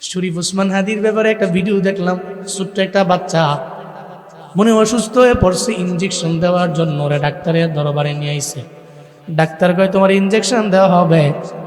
শরীফ ওসমান হাদির ব্যাপারে একটা ভিডিও দেখলাম। ছোট্ট একটা বাচ্চা মনে অসুস্থ হয়ে পড়ছে, ইঞ্জেকশন দেওয়ার জন্য ওরা ডাক্তারের দরবারে নিয়ে আইছে। ডাক্তার কয় তোমার ইঞ্জেকশন দেওয়া হবে।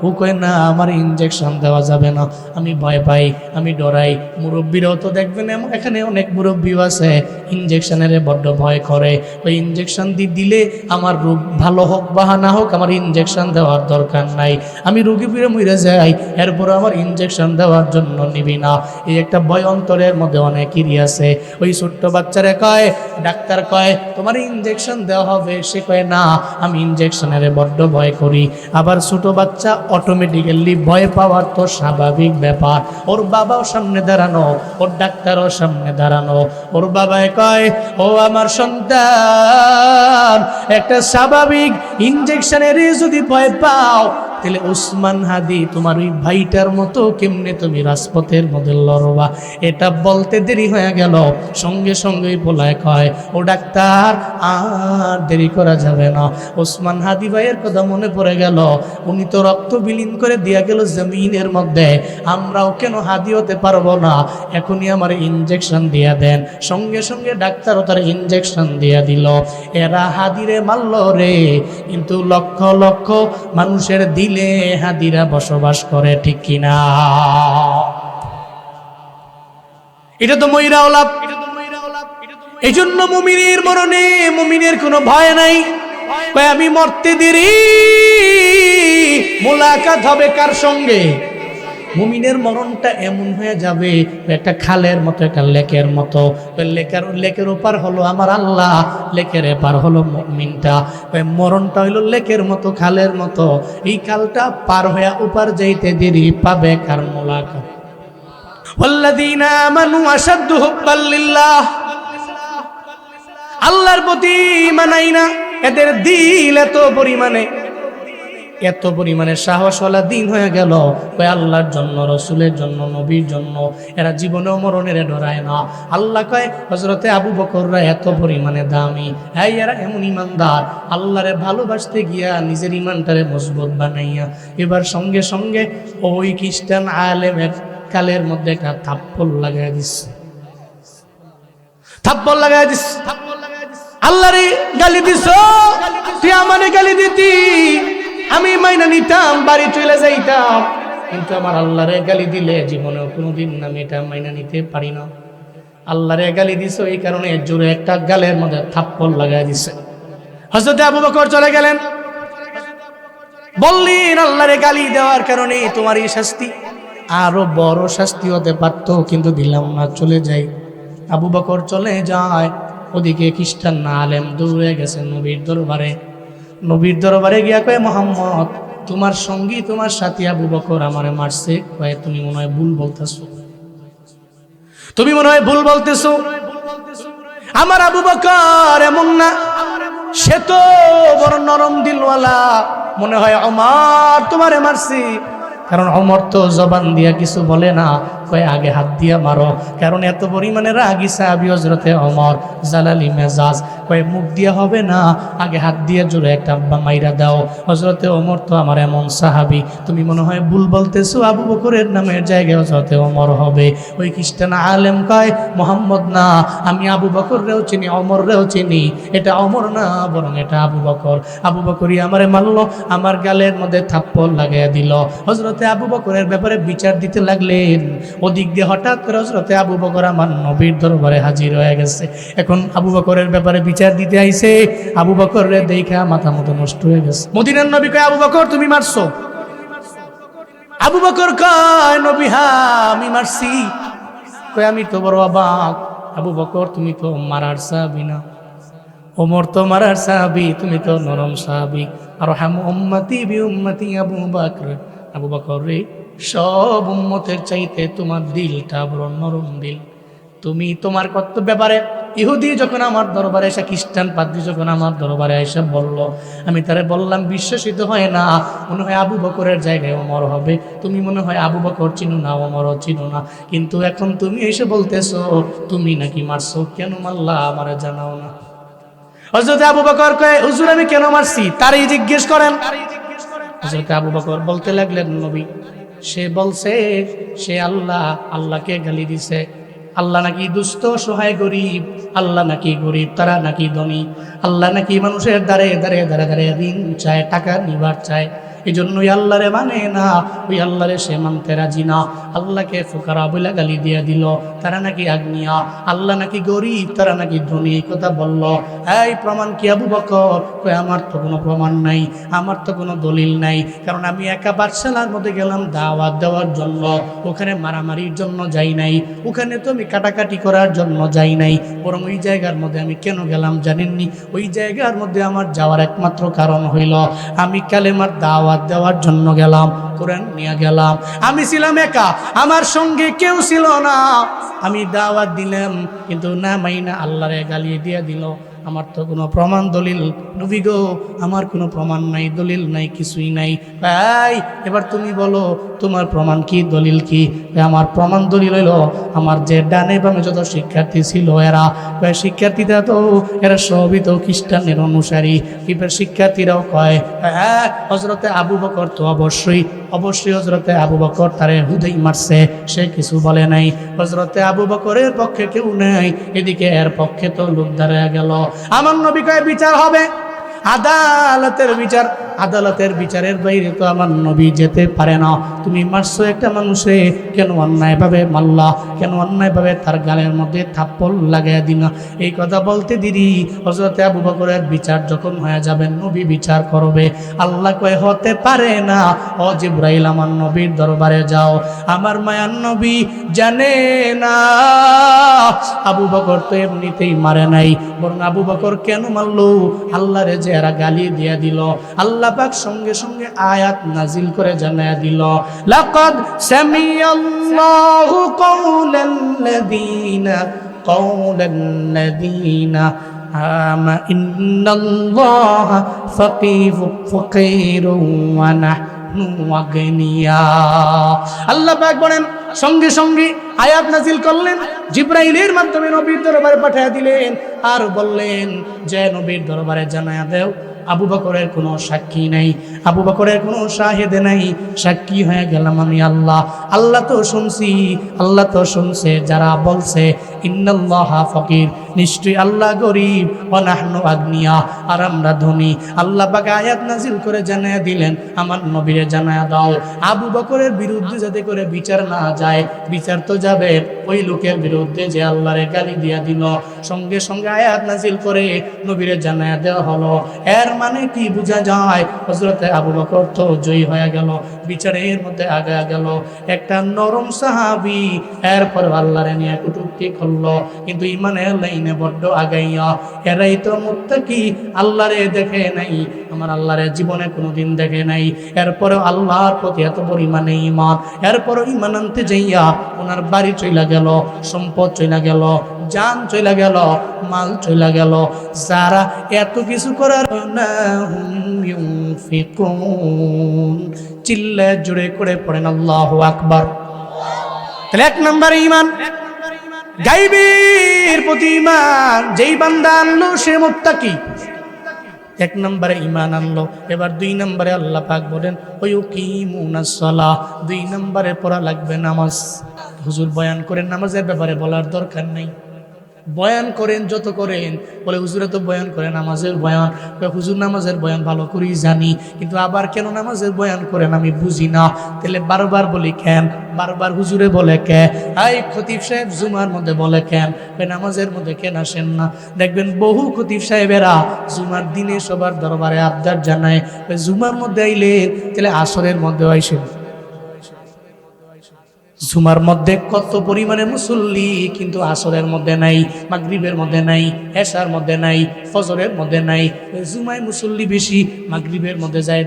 ও কয় না, আমার ইঞ্জেকশন দেওয়া যাবে না, আমি ভয় পাই, আমি ডরাই। মুরব্বীরাও তো দেখবেন, এখানে অনেক মুরব্বীও আছে ইঞ্জেকশনের বড্ড ভয় করে। ওই ইঞ্জেকশন দিলে আমার রোগ ভালো হোক বা না হোক, আমার ইঞ্জেকশন দেওয়ার দরকার নাই, আমি রোগী ফিরে মরে যাই, এরপর আমার ইঞ্জেকশন দেওয়ার জন্য নিবি না। এই একটা ভয় অন্তরের মধ্যে অনেকেরই আছে। ওই ছোট্ট বাচ্চারে কয়, ডাক্তার কয় তোমার ইঞ্জেকশন দেওয়া হবে, সে কয় না, আমি ইঞ্জেকশনের বড্ড ভয় করি। আবার ছোট বাচ্চা অটোমেটিক্যালি ভয় পাওয়ার তো স্বাভাবিক ব্যাপার। ওর বাবাও সামনে দাঁড়ানো, ওর ডাক্তারও সামনে দাঁড়ানো। ওর বাবায় কয়, ও আমার সন্তান, একটা স্বাভাবিক ইঞ্জেকশনের যদি ভয় পাও, তাহলে ওসমান হাদি তোমার ওই ভাইটার মতো কেমনে তুমি রাজপথের মধ্যে লড়বা? এটা বলতে দেরি হয়ে গেল, সঙ্গে সঙ্গেই বলায় কয়, ও ডাক্তার আর দেরি করা যাবে না। ওসমান হাদি ভাইয়ের কথা মনে পড়ে গেল, উনি তো রক্ত বিলীন করে দিয়া গেল জমিনের মধ্যে, আমরাও কেন হাদি হতে পারবো না? এখনই আমার ইঞ্জেকশন দিয়া দেন। সঙ্গে সঙ্গে ডাক্তারও তার ইঞ্জেকশন দিয়া দিল। এরা হাদিরে মারল রে, কিন্তু লক্ষ লক্ষ মানুষের দিলে হাদিরা বসবাস করে, ঠিক কিনা? এটা তো ময়রাও লাভ। এই জন্য মুমিনের মরণে মুমিনের কোনো ভয় নাই। কয় আমি মরতে দেরি, মোলাকাত হবে কার সঙ্গে? মুমিনের মরণটা এমন হয়ে যাবে, একটা খালের মতো, একটা লেকের মতো। লেকের ওপার হলো আমার আল্লাহ, লেকের এপার হলো মুমিনটা। মরণটা হইল লেকের মতো, খালের মতো। এই খালটা পার হয়ে ওপার যাইতে দেরি, পাবে কার? মোলাকাত। ওয়াল্লাযীনা আমানু আশাদ্দু হুব্বাল লিল্লাহ, আল্লাহর প্রতি মানাই না, এদের দিল এত পরিমাণে সাহসওয়ালা দিন হয়ে গেল, কয় আল্লাহর জন্য, রসুলের জন্য, নবীর জন্য এরা জীবনেও মরণের ডরায় না। আল্লাহ কয় হযরতে আবু বকররা এত পরিমাণে দামি, হ্যাঁ এরা এমন ইমানদার, আল্লাহরে ভালোবাসতে গিয়া নিজের ইমানটারে মজবুত বানাইয়া এবার সঙ্গে সঙ্গে ওই খ্রিস্টান আলেমের কালের মধ্যে একটা থাপ্পড় লাগাই দিচ্ছে। আল্লাহরে গালি দিছ, তুই আমারে গালি দিতি, আমি মাইনা নিতাম, বাড়ি চলে যাইতাম, কিন্তু আমার আল্লাহরে গালি দিলে জীবনেও কোনোদিন আমি এটা মাইনা নিতে পারি না। আল্লাহরে গালি দিছ, এই কারণে জোরে একটা গালের মধ্যে থাপ্পড় লাগাই দিছে। হযরত আবু বকর চলে গেলেন, বললেন আল্লাহরে গালি দেওয়ার কারণে তোমার এই শাস্তি, আরো বড় শাস্তি হতে পারত, কিন্তু দিলাম না, চলে যাই। আবু বকর চলে যায়। ওদিকে খ্রিস্টান আলেম দৌড়ে গেছে নবীর দরবারে গিয়া কয়, মুহাম্মদ তোমার সঙ্গী, তোমার সাথী আবু বকর আমারে মারছে। কয় তুমি মনে হয় ভুল বলতেছো, আমার আবু বকর এমন না, সে তো বড় নরম দিলওয়ালা, মনে হয় ওমর তোমারে মারছি। কারণ ওমর তো জবান দিয়া কিছু বলে না, কয় আগে হাত দিয়া মারো। কারণ এত পরিমাণে রাগী সাহাবী হযরতে ওমর, জালালি মেজাজ, কয় মুখ দিয়া হবে না, আগে হাত দিয়ে জোরে একটা মাইরা দাও। হযরতে ওমর তো আমার এমন সাহাবী, তুমি মনে হয় ভুল বলতেছো, আবু বকরের নামের জায়গায় হযরতে ওমর হবে। ওই খ্রিস্টান আলেম কয়, মুহাম্মদ না, আমি আবু বকররেও চিনি, ওমররেও চিনি, এটা ওমর না, বরং এটা আবু বকর। আবু বকরই আমারে মারলো, আমার গালের মধ্যে থাপ্পড় লাগাইয়া দিল। হযরতে আবু বকরের ব্যাপারে বিচার দিতে লাগলেন। ওদিক দিয়ে হঠাৎ করে হযরতে আবু বকর আমার নবীর দরবারে হাজির হয়ে গেছে। এখন আবু বকরের ব্যাপারে বিচার দিতে আইছে। আবু বকরের দেখা মাথা মতো নষ্ট হয়ে গেছে। মদিনার নবী কয়, আবু বকর তুমি মারছো? আবু বকর কয়, নবী হ্যাঁ আমি মারছি। কয় আমি তো বড় অবাক, আবু বকর তুমি তো মারার সাহাবী না, ওমর তো মারার সাহাবী, তুমি তো নরম সাহাবী। আর হাম উম্মতি বি উম্মতি আবু বকর, আবু বকর রে সব উম্মতের চাইতে তোমার দিলটা বড় নরম দিল। তুমি তোমার কত ব্যাপারে, ইহুদি যখন আমার দরবারে এসে, খ্রিস্টান পাদ্রী যখন আমার দরবারে এসে বলল, আমি তারে বললাম বিশ্বাসিত হয় না, মনে হয় আবু বকরের জায়গায় ওমর হবে। তুমি মনে হয় আবু বকর চিনো না, ওমরও চিনো না, কিন্তু এখন তুমি এসে বলতেছো তুমি নাকি মারছো। কেন মারলা আমারে জানাও না? হযরত আবু বকর কয়, হুজুর আমি কেন মারছি তারই জিজ্ঞেস করেন। হযরত আবু বকর বলতে লাগলেন, নবী সে বলছে সে আল্লাহকে গালি দিছে। আল্লাহ নাকি দুস্থ সহায় গরিব, আল্লাহ নাকি গরিব তারা নাকি ধনী, আল্লাহ নাকি মানুষের দ্বারে দ্বারে দ্বারে দ্বারে ঋণ চায়, টাকা নিবার চায়। এই জন্যই আল্লাহরে মানে না, ওই আল্লাহরে সে মানতে রাজি না। আল্লাহকে ফুকারা বলে গালি দিয়ে দিল, তারা নাকি আগনিয়া, আল্লাহ নাকি গরিব তারা নাকি ধনী, এই কথা বলল। এই প্রমাণ কি আবু বকর? কই আমার তো কোনো প্রমাণ নাই, আমার তো কোনো দলিল নাই, কারণ আমি একা পাঠশালার মধ্যে গেলাম দাওয়াত দেওয়ার জন্য, ওখানে মারামারির জন্য যাই নাই, ওখানে তো আমি কাটাকাটি করার জন্য যাই নাই, বরং ওই জায়গার মধ্যে আমি কেন গেলাম জানেননি? ওই জায়গার মধ্যে আমার যাওয়ার একমাত্র কারণ হইল আমি কালেমার দাওয়াত দেওয়ার জন্য গেলাম, কোরআন নিয়ে গেলাম। আমি ছিলাম একা, আমার সঙ্গে কেউ ছিল না, আমি দাওয়াত দিলাম কিন্তু না মাইনা আল্লাহরে গালিয়ে দিয়ে দিল। আমার তো কোনো প্রমাণ দলিল নবী গো, আমার কোনো প্রমাণ নাই, দলিল নাই, কিছুই নাই। ভাই এবার তুমি বলো তোমার প্রমাণ কি, দলিল কি? আমার প্রমাণ দলিল হইল আমার যে ডানে বামে যত শিক্ষার্থী ছিল এরা, শিক্ষার্থীরা তো এরা সবই তো খ্রিস্টানের অনুসারী। এবার শিক্ষার্থীরাও কয় হ্যাঁ হযরতে আবু বকর তো অবশ্যই হযরতে আবু বকর তারে হুদাই মারছে, সে কিছু বলে নাই। হযরতে আবু বকরের পক্ষে কেউ নেই, এদিকে এর পক্ষে তো লোক দাঁড়ায় গেল। আমার নবী কয় বিচার হবে, আদালতের বিচারের বাইরে তো আমার নবী যেতে পারে না। তুমি মারছো একটা মানুষে, কেন অন্যায়ভাবে মারলা, কেন অন্যায়ভাবে তার গালের মধ্যে থাপ্পড় লাগাইয়া দিনা? এই কথা বলতে দিদি হযরতে আবু বকরের বিচার যখন হয়ে যাবে, নবী বিচার করবে। আল্লাহ কয় হতে পারে না, ও জিবরাইল আমার নবীর দরবারে যাও। আমার মায়ার নবী জানে না আবু বকর তো এমনিতেই মারে নাই, বরং আবু বকর কেন মারলো? আল্লাহরে যে এরা গালি দিয়ে দিল, আল্লাহ পাক সঙ্গে সঙ্গে আয়াত নাজিল করে জানায়া দিল, লাকাদ সামিআল্লাহু কাওলাল্লাযীনা ইন্নাল্লাহা ফাকীরুন ওয়া নাহনু আগনিয়া। আল্লাহ পাক বলেন সঙ্গে সঙ্গে আয়াত নাজিল করলেন, জিবরাইলের মাধ্যমে নবীর দরবারে পাঠিয়ে দিলেন, আর বললেন যে নবীর দরবারে জানায়া দাও আবু বকরের কোনো সাক্ষী নাই, আবু বকরের কোনো শাহেদ নাই, সাক্ষী হয়ে গেলাম আমি আল্লাহ। আল্লাহ তো শুনছি, আল্লাহ তো শুনছে যারা বলছে ইন্নাল্লাহা ফকির, নিশ্চয়ই আল্লাহ গরিব, ওয়া নাহনু আগনিয়া, আর আমরা ধনী। আল্লাহ পাক আয়াত নাজিল করে জানায়া দিলেন আমার নবীরে জানায়া দাও আবু বকরের বিরুদ্ধে যাতে করে বিচার না যায়, বিচার তো যাবে ওই লোকের বিরুদ্ধে যে আল্লাহরে গালি দিয়া দিল। সঙ্গে সঙ্গে আয়াত নাজিল করে নবীরে জানায়া দেওয়া হলো। এর মানে কি বোঝা যায়? হযরতে আবু বকর তো জয়ী হয়ে গেল, বিচারের মধ্যে আগায়া গেল। একটা নরম সাহাবী এরপর আল্লাহরে নিয়ে কটূক্তি করলো, কিন্তু ইমানের লাইনে বড্ড আগাইয়া। এরাই তো মুত্তাকি, আল্লাহরে দেখে নাই, আমার আল্লাহরে জীবনে কোনোদিন দেখে নাই, এরপরেও আল্লাহর প্রতি এত পরিমাণে ইমান। এরপরও ইমান আনতে যাইয়া ওনার বাড়ি চইলা গেল, সম্পদ চইলা গেল, জান চইলা গেল, মাল চইলা গেল। যারা এত কিছু করার না চিল্লা জুড়ে করে পড়েন আল্লাহু আকবার। তাহলে এক নম্বরে ইমান, গায়বের প্রতি ইমান যেই বান্দা আনলো সে মুত্তাকি, এক নম্বরে ইমান আনলো। এবার দুই নম্বরে আল্লাহ পাক বলেন ওয়ুকিমুনাস সালাহ, দুই নম্বরে পড়া লাগবে নামাজ। হুজুর বয়ান করেন নামাজের ব্যাপারে বলার দরকার নাই, বয়ান করেন যত করেন, বলে হুজুরে তো বয়ান করে নামাজের বয়ান। হুজুর নামাজের বয়ান ভালো করেই জানি, কিন্তু আবার কেন নামাজের বয়ান করেন আমি বুঝি না। তাহলে বারবার বলি কেন, বারবার হুজুরে বলে কে, এই খতিব সাহেব জুমার মধ্যে বলে কেন, নামাজের মধ্যে কেন আসেন না? দেখবেন বহু খতিব সাহেবেরা জুমার দিনে সবার দরবারে আবদার জানায়, জুমার মধ্যে আইলেন তাহলে আসরের মধ্যে আইসেন। জুমার মধ্যে কত পরিমাণে মুসল্লি, কিন্তু আসরের মধ্যে নাই, মাগরিবের মধ্যে নাই, এশার মধ্যে নাই, ফজরের মধ্যে নাই। জুমায় মুসল্লি বেশি, মাগরিবের মধ্যে যায়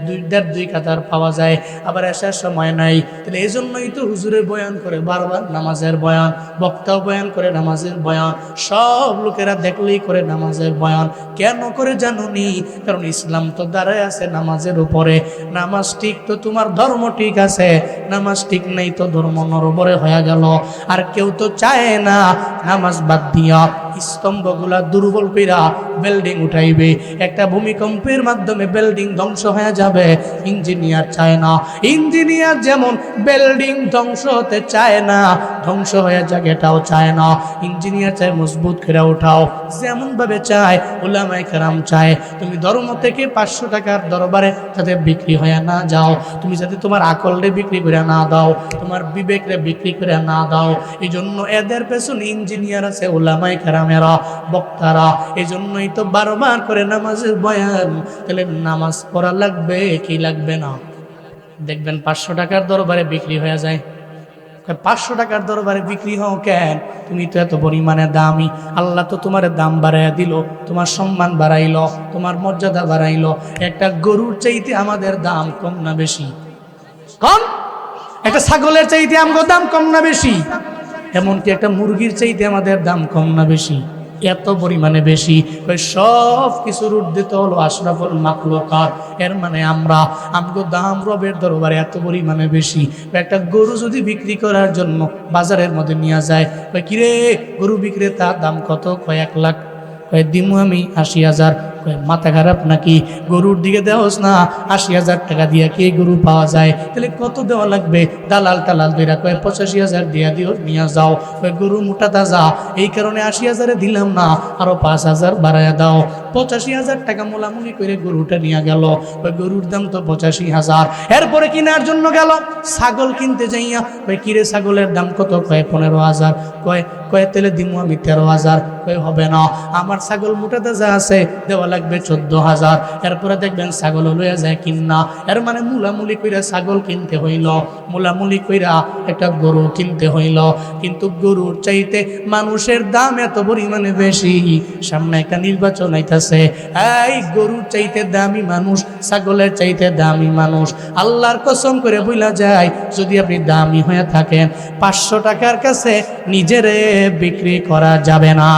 দুই কাতার পাওয়া যায়, আবার এশার সময় নাই। তাহলে এই জন্যই তো হুজুরে বয়ান করে বারবার নামাজের বয়ান, বক্তাও বয়ান করে নামাজের বয়ান, সব লোকেরা দেখলেই করে নামাজের বয়ান। কেন করে জানুনি? কারণ ইসলাম তো দাঁড়ায় আছে নামাজের উপরে। নামাজ ঠিক তো তোমার ধর্ম ঠিক আছে, নামাজ ঠিক নেই তো ধর্ম নরবরে হয়ে গেল। আর কেউ তো চায় না নামাজ বাদ দিয়া স্তম্ভগুলা দুর্বল কইরা বিল্ডিং উঠাইবে। একটা ভূমিকম্পের মাধ্যমে বিল্ডিং ধ্বংস হয়ে যাবে, ইঞ্জিনিয়ার চায় না। ইঞ্জিনিয়ার যেমন বিল্ডিং ধ্বংস হতে চায় না, ধ্বংস হয়ে যাক এটাও চায় না। ইঞ্জিনিয়ার চায় মজবুত করে উঠাও, যেমন ভাবে চায় উলামায়ে কেরাম চায় তুমি ধর্ম থেকে 500 টাকার দরবারে যাতে বিক্রি হয়ে না যাও, তুমি যাতে তোমার আকলরে বিক্রি করে না দাও, তোমার বিবেকরে বিক্রি করে না দাও। এই জন্য এদের পেছনে ইঞ্জিনিয়ার আছে, উলামায়ে কেরামেরা, বক্তারা। এই জন্যই তো বারবার করে নামাজের বয়ান। তাহলে নামাজ পড়া লাগবে কি লাগবে না? দেখবেন 500 টাকার দরবারে বিক্রি হয়ে যায়। 500 টাকার দরবারে বিক্রি হও কেন? তুমি তো এত পরিমাণে দামি, আল্লাহ তো তোমার দাম বাড়াইয়া দিল, তোমার সম্মান বাড়াইল, তোমার মর্যাদা বাড়াইল। একটা গরুর চাইতে আমাদের দাম কম না বেশি? কম। একটা ছাগলের চাইতে আমাদের দাম কম না বেশি? এমনকি একটা মুরগির চাইতে আমাদের দাম কম না বেশি? এত পরিমাণে বেশি। ওই সব কিছুর ঊর্ধ্বে হলো আশরাফুল মাখলুকাত। এর মানে আমরা আমগো দাম রবের দরবারে এত পরিমাণে বেশি। একটা গরু যদি বিক্রি করার জন্য বাজারের মধ্যে নিয়ে যায়, কয় কিরে গরু বিক্রেতা দাম কত? কয় 1 লাখ। কয় দিমু আমি 80,000। কয় মাথা খারাপ নাকি? গরুর দিকে দেওয়াস না, 80,000 টাকা দিয়ে কি গরু পাওয়া যায়? তাহলে কত দেওয়া লাগবে? দালাল টালাল দুইরা কয় 85,000 দিয়া দিও, নিয়ে যাও। কয় গরু মোটা তাজা, এই কারণে 80,000 দিলাম না, আরো 5,000 বাড়াইয়া দাও। 85,000 টাকা মোলামুলি করে গরুটা নিয়ে গেল। ওই গরুর দাম তো 85,000। এরপরে কেনার জন্য গেল ছাগল কিনতে যাইয়া, কয় কিরে ছাগলের দাম কত? কয় 15,000। কয় তেলে দিমু আমি 13,000। কয় হবে না, আমার ছাগল মোটা তাজা আছে, দেওয়া লাগবে 14,000। এরপরে দেখবেন ছাগল লইয়া যায় কিনা। এর মানে মুলামুলি কইরা ছাগল কিনতে হইল, মুলামুলি কইরা একটা গরু কিনতে হইল। কিন্তু গরুর চাইতে মানুষের দাম এত পরিমাণে বেশি। সামনে একটা নির্বাচন আইতাছে, এই গরুর চাইতে দামি মানুষ, ছাগলের চাইতে দামি মানুষ। আল্লাহর কসম করে বইলা যায়, যদি আপনি দামি হয়ে থাকেন 500 টাকার কাছে নিজেরে বিক্রি করা যাবে না।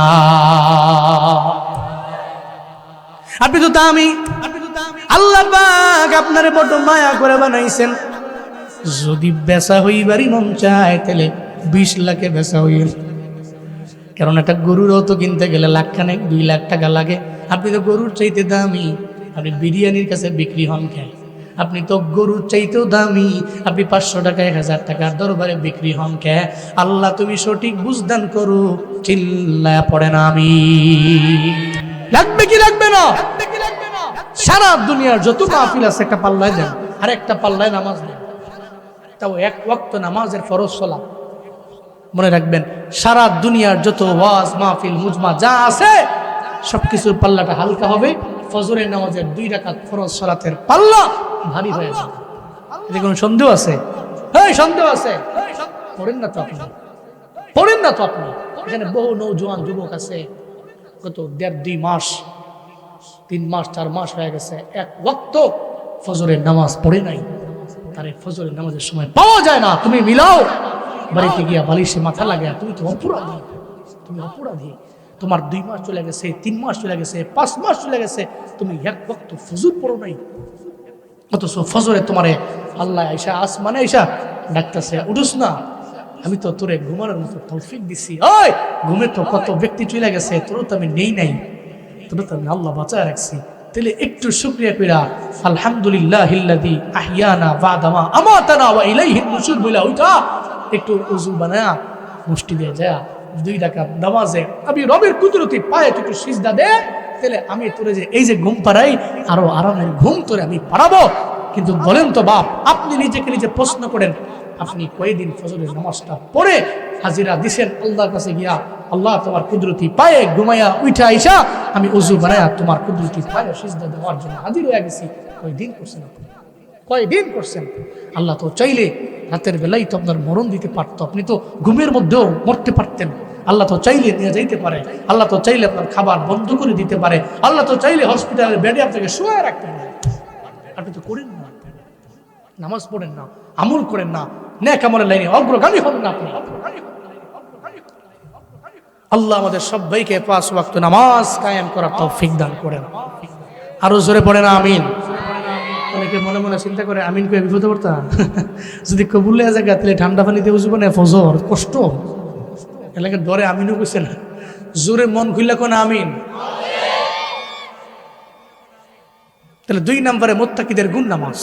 আপনি তো দামি, আল্লাহ পাক আপনারে বড় মায়া করে বানাইছেন। যদি বেচা হইবারই মন চায় তাহলে 20 লাখে বেচা হইল। কারণ একটা গরুরও তো কিনতে গেলে 1,2 লাখ টাকা লাগে। আপনি তো গরুর চাইতে দামি, আপনি বিরিয়ানির কাছে বিক্রি হন কেন? আপনি তো গরুর চাইতেও দামি, আপনি 500 টাকা 1,000 টাকার দরবারে বিক্রি হন কে? আল্লাহ তুমি সঠিক বুঝদান করো। চিল্লায়া পড়ে না আমি লাগবে কি লাগবে না? সারা দুনিয়ার যত মাহফিল আছে একটা পাল্লায় দেন, আর একটা পাল্লায় নামাজ দেন, তাও 1 ওয়াক্ত নামাজের ফরজ সালাত। মনে রাখবেন, সারা দুনিয়ার যত ওয়াজ মাহফিল মুজমা যা আছে সবকিছুর পাল্লাটা হালকা হবে, ফজরের নামাজের 2 রাকাত ফরজ সালাতের পাল্লা ভারী হয়ে যাবে। এতে কোনো সন্দেহ আছে? হ্যাঁ সন্দেহ আছে। পড়েন না তো আপনি, পড়েন না তো আপনি। এখানে বহু নৌজওয়ান যুবক আছে, কত 1.5-2 মাস 3 মাস 4 মাস হয়ে গেছে 1 ওয়াক্ত ফজরের নামাজ পড়ে নাই। তারে ফজরের নামাজের সময় পাওয়া যায় না। তুমি মিলাও, বাড়িতে গিয়া বালিশে মাথা লাগে, তুমি তো অপরাধী, তুমি অপরাধী। তোমার 2 মাস চলে গেছে, 3 মাস চলে গেছে, 5 মাস চলে গেছে, তুমি 1 ওয়াক্ত ফজর পড়ো নাই। অথচ ফজরে তোমারে আল্লাহ আইসা আসমানে আইসা ডাকতেছে, উঠুস না, আমি তো তোরে ঘুমানোর মতো তৌফিক দিছি। ওই ঘুমে তো কত ব্যক্তি চলে গেছে, তোর তো আমি নেই নাই, তোর তো আমি আল্লাহ বাঁচায় রাখছি। তাহলে একটু শুকরিয়া কইরা আলহামদুলিল্লাহিল্লাযী আহিয়ানা বা'দা মা আমাতানা ওয়া ইলাইহিন নুশুর বইলা ওইটা একটু ওযু বানায়া মুষ্টি দিয়ে যা 2 রাকাত নামাজে আমি রবের কুদরতি পায়ে একটু সিজদা দে, তাহলে আমি তোরে যে এই যে ঘুম পাড়াই, আরো আরামের ঘুম তোরে আমি পাড়াবো। কিন্তু বলেন তো বাপ, আপনি নিজেকে নিজে প্রশ্ন করেন, আপনি কয়দিন ফজরের নামাজটা পড়ে হাজিরা দিছেন আল্লাহর কাছে গিয়া, আল্লাহ তোমার কুদরতি পায়ে ঘুমাইয়া উঠা আইসা আমি ওযু বানায়া তোমার কুদরতি পায়ে সিজদা দেওয়ার জন্য হাজির হয়ে গেছি? কয়দিন করছেন আপনি? কয়দিন করছেন? আল্লাহ তো চাইলে রাতের বেলায় তো আপনার মরণ দিতে পারতো, আপনি তো ঘুমের মধ্যেও মরতে পারতেন। আল্লাহ তো চাইলে নিয়ে যাইতে পারে, আল্লাহ তো চাইলে আপনার খাবার বন্ধ করে দিতে পারে, আল্লাহ তো চাইলে হসপিটালের বেডে আপনাকে শুয়ে রাখতে পারে। আপনি তো করেন না, নামাজ পড়েন না, আমল করেন না, নেক আমলের লাইনে অগ্রগামী হন না আপনি। আল্লাহ আমাদের সবাইকে 5 ওয়াক্ত নামাজ কায়েম করার তৌফিক দান করেন। আরো জোরে পড়েন আমিন। অনেকে মনে মনে চিন্তা করে আমিন কয়ে বিপদে পড়তা, যদি কবুল হয়ে যায় তাহলে ঠান্ডা পানিতে উজু বানায় ফজর কষ্ট, এলাকার ডরে আমিনও কইছে না, জোরে মন খুললে কোন আমিন। তাহলে 2 নম্বরে মুত্তাকিদের গুণ নামাজ।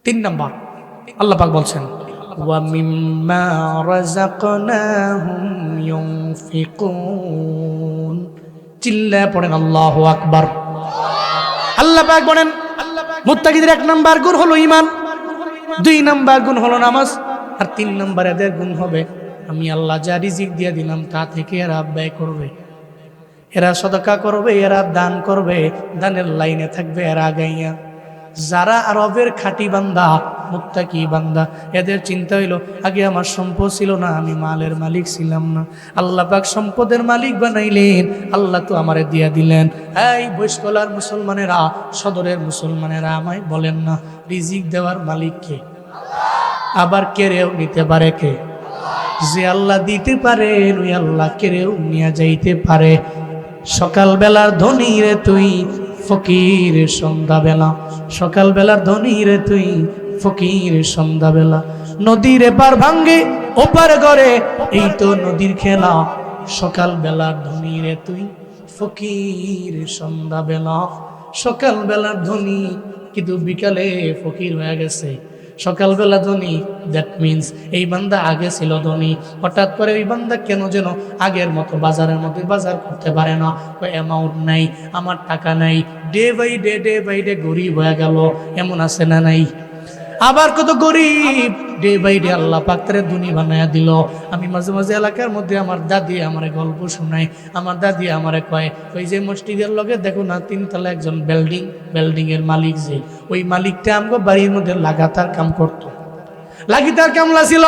3 নম্বর আল্লাহ পাক বলছেন ওয়া মিম্মা রাযাকনাহুম ইউনফিকুন। চিল্লা পড়েন আল্লাহু আকবার। আল্লাহ পাক বলেন মুত্তাকিদের 1 নম্বর গুণ হলো ঈমান, 2 নম্বর গুণ হলো নামাজ, আর 3 নম্বর এদের গুণ হবে আমি আল্লাহ যা রিজিক দিয়ে দিলাম তা থেকে এরা ব্যয় করবে, এরা সদকা করবে, এরা দান করবে, দানের লাইনে থাকবে এরা আগাইয়া। যারা আরবের খাঁটি বান্দা মুত্তাকি বান্দা, এদের চিন্তা হইল আগে আমার সম্পদ ছিল না, আমি মালের মালিক ছিলাম না, আল্লাহ পাক সম্পদের মালিক বানাইলেন, আল্লাহ তো আমারে দিয়া দিলেন। এই বৈশকলার মুসলমানেরা, সদরের মুসলমানেরা আমায় বলেন না রিজিক দেওয়ার মালিক কে? আবার কেড়েও নিতে পারে কে? যে আল্লাহ দিতে পারে ওই আল্লাহ কেড়েও নিয়ে যাইতে পারে। সকালবেলার ধনী রে তুই, ফকির সন্ধ্যাবেলা, সকালবেলার ধনী রে তুই, ফকির সন্ধ্যাবেলা। নদীর এপার ভাঙ্গে ওপার করে, এই তো নদীর খেলা। সকালবেলার ধনী রে তুই, ফকির সন্ধ্যাবেলা। সকালবেলার ধনী কিন্তু বিকালে ফকির হয়ে গেছে। সকালবেলা ধনী, দ্যাট মিনস এই বান্দা আগে ছিল ধনী, হঠাৎ করে ওই বান্দা কেন যেন আগের মতো বাজারের মধ্যে বাজার করতে পারে না, অ্যামাউন্ট নাই, আমার টাকা নাই, ডে বাই ডে গরিব হয়ে গেল। এমন আছে না নাই? আবার কত গরিব ডে বাই ডে আল্লাহ পাক তারে ধনী বানায়া দিল। আমি মাঝে মাঝে এলাকার মধ্যে আমার দাদি আমারে গল্প শোনায়, আমার দাদি আমারে কয় ওই যে মসজিদের লগে দেখো না 3 তলা একজন বিল্ডিং এর মালিক, যে ওই মালিকটা আমগো বাড়ির মধ্যে লাগাতার কাম করতো, লাগাতার কামলা ছিল,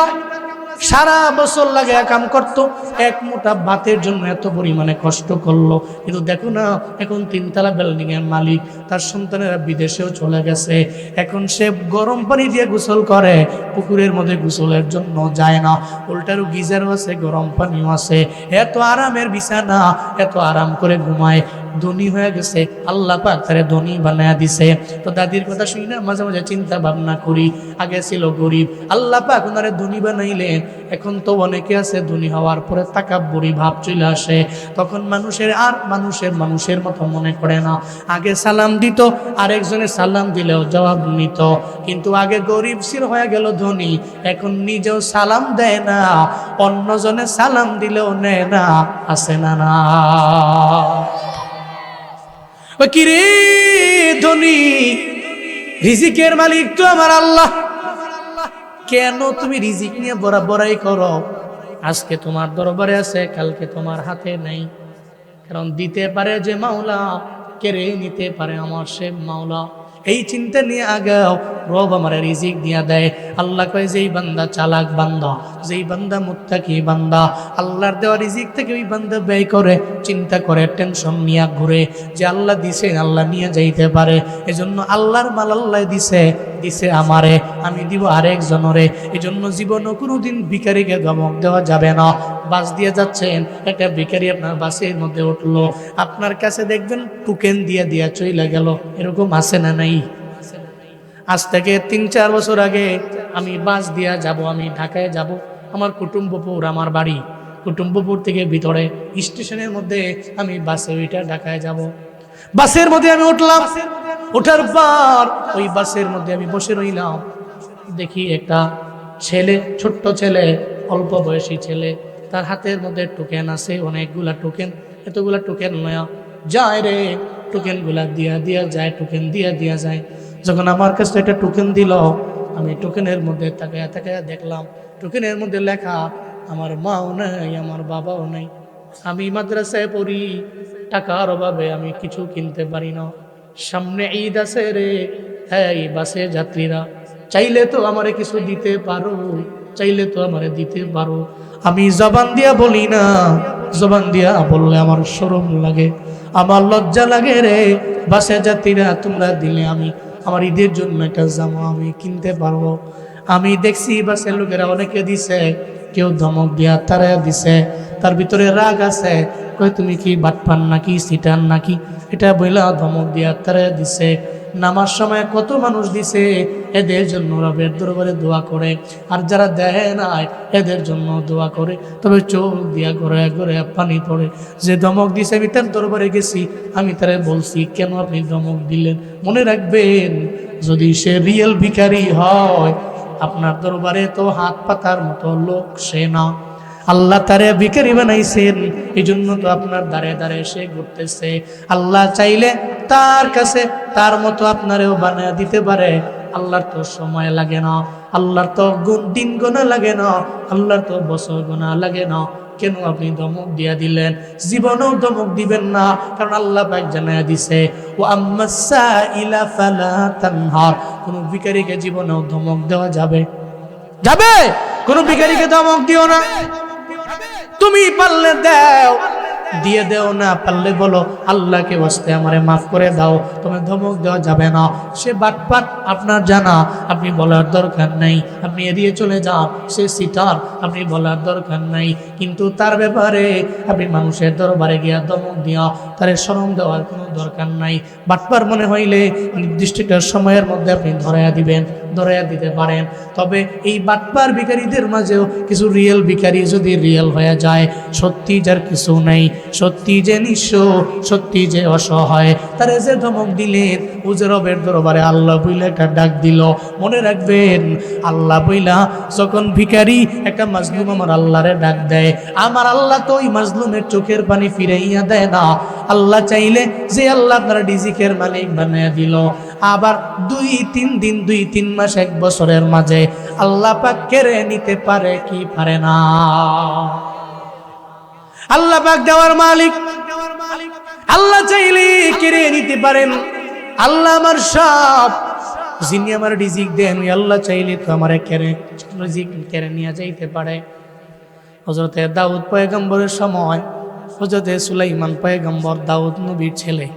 সারা বছর লাগে কাম করতো, 1 মুঠা ভাতের জন্য এত পরিমাণে কষ্ট করলো। কিন্তু দেখো না এখন 3 তলা বিল্ডিং এর মালিক, তার সন্তানেরা বিদেশেও চলে গেছে, এখন সে গরম পানি দিয়ে গোসল করে, পুকুরের মধ্যে গোসলের জন্য যায় না, উল্টারও গিজারও আছে, গরম পানিও আছে, এত আরামের বিছানা, এত আরাম করে ঘুমায়, ধনী হয়ে গেছে। আল্লাহ পাক তারে ধনী বানায়া দিছে। তো দাদির কথা শুনি না মাঝে মাঝে চিন্তা ভাবনা করি, আগে ছিল গরিব, আল্লাহ পাক ওনারে ধনী বানাইলেন। এখন তো অনেকে আছে ধনী হওয়ার পরে তাকাব্বুরি ভাব চলে আসে, তখন মানুষের আর মানুষের মতো মনে করে না। আগে সালাম দিত, আরেকজনে সালাম দিলেও জবাব নিত, কিন্তু আগে গরিব ছিল হয়ে গেল ধনী, এখন নিজেও সালাম দেয় না, অন্যজনে সালাম দিলেও নেয় না। আছে না? না কিরে ধনী, রিজিকের মালিক তো আমার আল্লাহ, কেন তুমি রিজিক নিয়ে বড়াই করো? আজকে তোমার দরবারে আছে, কালকে তোমার হাতে নেই, কারণ দিতে পারে যে মাওলা, কেড়ে নিতে পারে আমার সে মাওলা। এই চিন্তা নিয়ে আগাও, রব আমার রিজিক দিয়া দেয়। আল্লাহ কয় যেই বান্দা চালাক বান্দা, যেই বান্দা মুত্তাকি বান্দা, আল্লাহর দেওয়া রিজিক থেকে ওই বান্দা ব্যয় করে, চিন্তা করে, টেনশন নিয়ে ঘুরে যে আল্লাহ দিছে, আল্লাহ নিয়ে যাইতে পারে, এজন্য আল্লাহর মাল আল্লাহ দিছে আমারে, আমি দিব আরেকজনরে। এজন্য জীবনও কোনোদিন ভিখারিকে ধমক দেওয়া যাবে না। বাস দিয়ে যাচ্ছেন, একটা ভিখারি আপনার বাসের মধ্যে উঠলো, আপনার কাছে দেখবেন টোকেন দিয়া চলে গেল, এরকম আছে না নাই? আজ থেকে 3-4 বছর আগে আমি বাস দিয়া যাব, আমি ঢাকায় যাব, আমার কুটুম্বপুর আমার বাড়ি, কুটুম্বপুর থেকে ভিতরে স্টেশনের মধ্যে আমি বাসে ওইটা ঢাকায় যাব। বাসের মধ্যে আমি উঠলাম, ওঠার পর ওই বাসের মধ্যে আমি বসে রইলাম, দেখি একটা ছেলে, ছোট্ট ছেলে, অল্প বয়সী ছেলে, তার হাতের মধ্যে টোকেন আছে, অনেকগুলা টোকেন, এতগুলা টোকেন নয়া যায় রে, টোকেন গুলা দিয়া যায়, টোকেন দিয়া যায়। যখন আমার কাছে একটা টোকেন দিল, আমি টোকেনের মধ্যে তাকায়া দেখলাম, টোকেনের মধ্যে লেখা আমার মাও নাই, আমার বাবাও নাই, আমি মাদ্রাসায় পড়ি, টাকার অভাবে আমি কিছু কিনতে পারি না, সামনে ঈদ আছে রে, হ্যাঁ এই বাসে যাত্রীরা চাইলে তো আমারে কিছু দিতে পারো, চাইলে তো আমারে দিতে পারো। আমি জবান দিয়া বলি না, জবান দিয়া বললে আমার শরম লাগে, আমার লজ্জা লাগে রে। বাসে যাত্রীরা তোমরা দিলে আমি আমার ঈদের জন্য একটা জামা আমি কিনতে পারবো। আমি দেখছি বাসের লোকেরা অনেকে দিছে, কেউ ধমক দিয়া তারা দিছে, তার ভিতরে রাগ আছে, কয় তুমি কি বাটপান নাকি সিটান নাকি, এটা বইলা ধমক দিয়া তারা দিছে। নামার সময় কত মানুষ দিছে, এদের জন্য রবের দরবারে দোয়া করে, আর যারা দেয় নাই এদের জন্য দোয়া করে। তবে চোখ দিয়া ঘরে ঘরে পানি পড়ে। যে ধমক দিছে আমি তার দরবারে গেছি, আমি তারে বলছি কেন আপনি ধমক দিলেন? মনে রাখবেন, যদি সে রিয়েল ভিখারি হয়, আপনার দরবারে তো হাত পাতার মতো লোক সে না। আল্লাহ তারে ভিখারি বানাইছেন, এই জন্য তো আপনার দ্বারে দ্বারে সে ঘুরতেছে। আল্লাহ চাইলে তার কাছে তার মতো আপনারেও বানিয়ে দিতে পারে। আল্লাহর তো সময় লাগে না, আল্লাহর তো দিন গোনা লাগে না, আল্লাহর তো বছর গোনা লাগে না। কেন আপনি ধমক দিয়া দিলেন? জীবনেও ধমক দিবেন না, কারণ আল্লাহ পাক জানায়া দিছে, ও আম্মাসাইলা ফালা তানহার। কোন ভিখারিকে জীবনেও ধমক দেওয়া যাবে? কোন ভিখারিকে ধমক দিও না। তুমি পারলে দাও, দিয়ে দেও, না পারলে বলো আল্লাহকে ওয়াস্তে আমারে মাফ করে দাও। তুমি ধমক দেওয়া যাবে না। সে বাটপাট আপনার জানা, আপনি বলার দরকার নাই, আপনি এড়িয়ে চলে যান। সে সিটার, আপনি বলার দরকার নাই, কিন্তু তার ব্যাপারে আপনি মানুষের দরবারে গিয়া ধমক দিয়া তারে শরম দেওয়ার কোনো দরকার নাই। বাটপার মনে হইলে নির্দিষ্ট একটা সময়ের মধ্যে আপনি ধরাইয়া দিবেন, ধরাইয়া দিতে পারেন। তবে এই বাটপার ভিখারিদের মাঝেও কিছু রিয়েল ভিখারি যদি রিয়েল হয়ে যায়, সত্যি যার কিছু নেই, সত্যি যে নিঃস্ব, সত্যি যে অসহায়, তারে যে ধমক দিলেন, ও যে রবের দরবারে আল্লাহ বইলা একটা ডাক দিল। মনে রাখবেন, আল্লাহ বইলা যখন ভিখারি একটা মাজলুম আমার আল্লাহরে ডাক দেয়, আমার আল্লাহ তো ওই মাজলুমের চোখের পানি ফিরাইয়া দেয় না। আল্লাহ চাইলে যে আল্লাহ আপনার রিজিকের মালিক বানিয়ে দিল, আবার 2-3 দিন, 2-3 মাস, 1 বছরের মাঝে আল্লাহ পাক কেড়ে নিতে পারে কি পারে না? আল্লাহ পাক দেওয়ার মালিক, আল্লাহ চাইলে কেড়ে নিতে পারেন। আল্লাহ আমার সব, যিনি আমার রিজিক দেন, ওই আল্লাহ চাইলে তো আমার রিজিক কেড়ে নিয়ে যাইতে পারে। হযরতে দাউদ পয়গম্বরের সময় হযরতে সুলাইমান পয়গম্বর দাউদ নবীর ছেলে,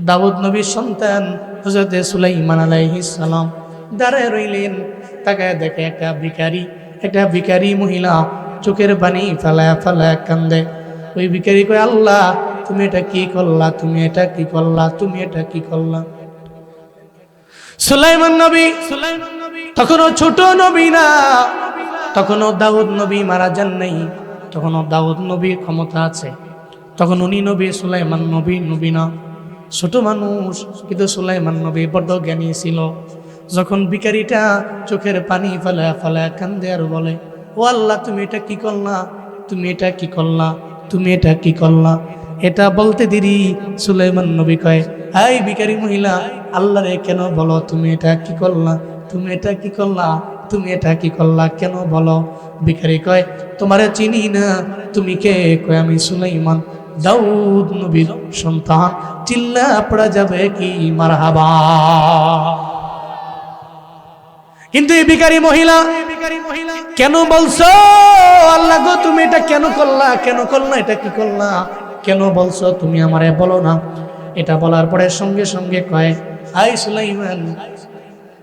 দাউদ নবীর সন্তান হযরতে সুলাইমান আলাইহিস সালাম দাঁড়ায় রইলেন। তাকায় দেখে একটা ভিখারি মহিলা চোখের পানি ফেলায় ফেলায় কান্দে। ওই ভিখারি কয়, আল্লাহ তুমি এটা কি করলা, তুমি এটা কি করলা, তুমি এটা কি করলা? সুলাইমান নবী তখনও ছোট নবী না, তখনও দাউদ নবী মারা যান নাই, তখনও দাউদ নবীর ক্ষমতা আছে, তখন উনি নবী, সুলাইমান নবী না, ছোট মানুষ। কিন্তু সুলাইমান নবী বড় জ্ঞানী ছিল। যখন ভিখারিটা চোখের পানি ফেলায় ফেলায় কান্দে আর বলে, ও আল্লাহ তুমি এটা কি করলা, তুমি এটা কি করলা, তুমি এটা কি করলা, এটা বলতে দেরি সুলাইমান নবী কয়, এই ভিখারি মহিলা, আল্লাহরে কেন বলো তুমি এটা কি করলা, তুমি এটা কি করলা, তুমি এটা কি করলা, কেন বলো? ভিখারি কয়, তোমারে চিনি না, তুমি কে? কয়, আমি সুলাইমান, দাউদ নবীর সন্তান। চিল্লা পড়া যাবে কি মারহাবা। কিন্তু এই ভিখারি মহিলা কেন বলছো আল্লাহ গো তুমি এটা কেন করলা, কেন করলা, এটা কি করলা, কেন বলছো তুমি আমারে বলো না? এটা বলার পরে সঙ্গে সঙ্গে কয়, আই সুলাইমান,